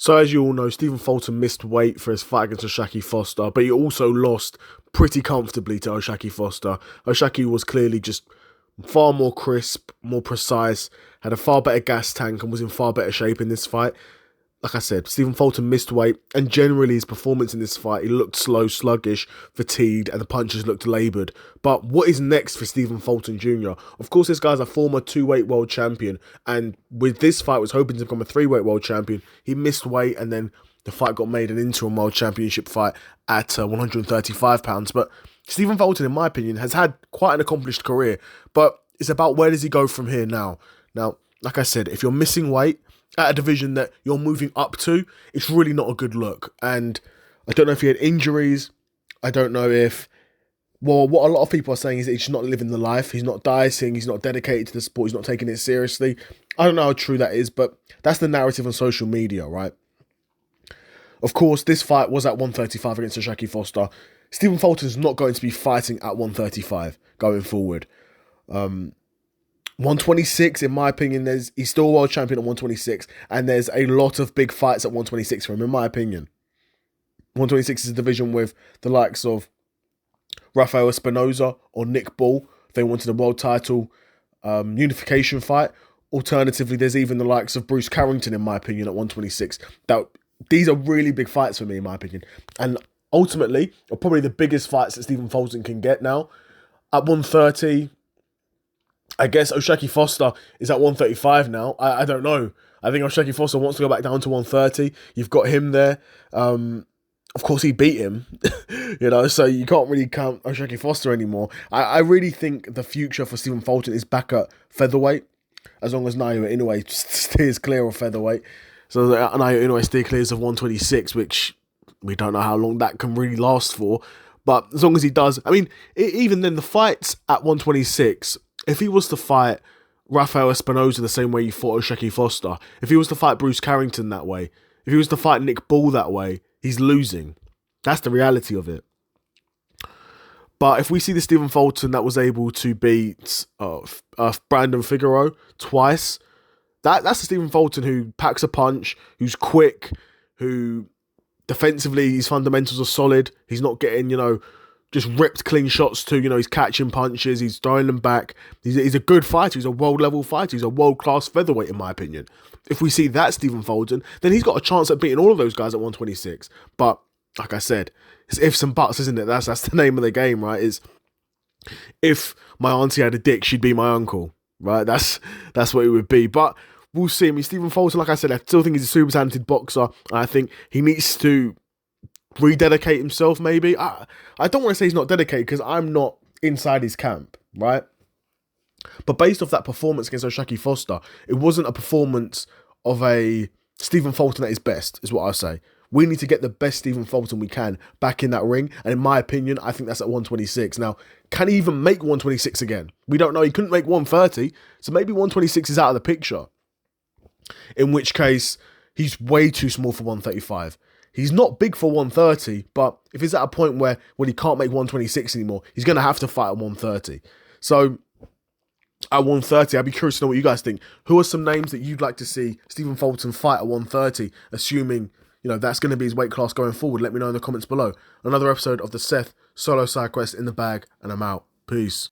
So as you all know, Stephen Fulton missed weight for his fight against Oshaqui Foster, but he also lost pretty comfortably to Oshaqui Foster. Oshaqui was clearly just far more crisp, more precise, had a far better gas tank and was in far better shape in this fight. Like I said, Stephen Fulton missed weight, and generally his performance in this fight, he looked slow, sluggish, fatigued, and the punches looked laboured. But what is next for Stephen Fulton Jr.? Of course, this guy's a former two-weight world champion, and with this fight was hoping to become a three-weight world champion. He missed weight, and then the fight got made an interim world championship fight at 135 pounds. But Stephen Fulton, in my opinion, has had quite an accomplished career, but it's about where does he go from here now? Now, like I said, if you're missing weight at a division that you're moving up to, it's really not a good look. And I don't know if he had injuries. I don't know if... Well, what a lot of people are saying is that he's just not living the life. He's not dieting. He's not dedicated to the sport. He's not taking it seriously. I don't know how true that is, but that's the narrative on social media, right? Of course, this fight was at 135 against Oshaqui Foster. Stephen Fulton's not going to be fighting at 135 going forward. 126, in my opinion, he's still a world champion at 126, and there's a lot of big fights at 126 for him, in my opinion. 126 is a division with the likes of Rafael Espinoza or Nick Ball. They wanted a world title unification fight. Alternatively, there's even the likes of Bruce Carrington, in my opinion, at 126. These are really big fights for me, in my opinion. And ultimately, are probably the biggest fights that Stephen Fulton can get now. At 130... I guess Oshaqui Foster is at 135 now. I don't know. I think Oshaqui Foster wants to go back down to 130. You've got him there. Of course, he beat him, so you can't really count Oshaqui Foster anymore. I really think the future for Stephen Fulton is back at featherweight, as long as Naoya Inoue steers clear of featherweight. So Naoya Inoue steers clear of 126, which we don't know how long that can really last for. But as long as he does, I mean, even then, the fights at 126... If he was to fight Rafael Espinoza the same way he fought Oshaqui Foster, if he was to fight Bruce Carrington that way, if he was to fight Nick Ball that way, he's losing. That's the reality of it. But if we see the Stephen Fulton that was able to beat Brandon Figueroa twice, that's the Stephen Fulton who packs a punch, who's quick, who defensively his fundamentals are solid. He's not getting, just ripped clean shots too. He's catching punches, he's throwing them back. He's a good fighter, he's a world-level fighter, he's a world-class featherweight, in my opinion. If we see that Stephen Fulton, then he's got a chance at beating all of those guys at 126. But, like I said, it's ifs and buts, isn't it? That's the name of the game, right? Is if my auntie had a dick, she'd be my uncle, right? That's what it would be. But we'll see. I mean, Stephen Fulton, like I said, I still think he's a super talented boxer. I think he needs to rededicate himself, maybe. I don't want to say he's not dedicated because I'm not inside his camp, right? But based off that performance against Oshaqui Foster, it wasn't a performance of a Stephen Fulton at his best, is what I say. We need to get the best Stephen Fulton we can back in that ring. And in my opinion, I think that's at 126. Now, can he even make 126 again? We don't know. He couldn't make 130. So maybe 126 is out of the picture. In which case, he's way too small for 135. He's not big for 130, but if he's at a point where he can't make 126 anymore, he's going to have to fight at 130. So, at 130, I'd be curious to know what you guys think. Who are some names that you'd like to see Stephen Fulton fight at 130, assuming, that's going to be his weight class going forward? Let me know in the comments below. Another episode of the Seth Solo Side Quest in the bag, and I'm out. Peace.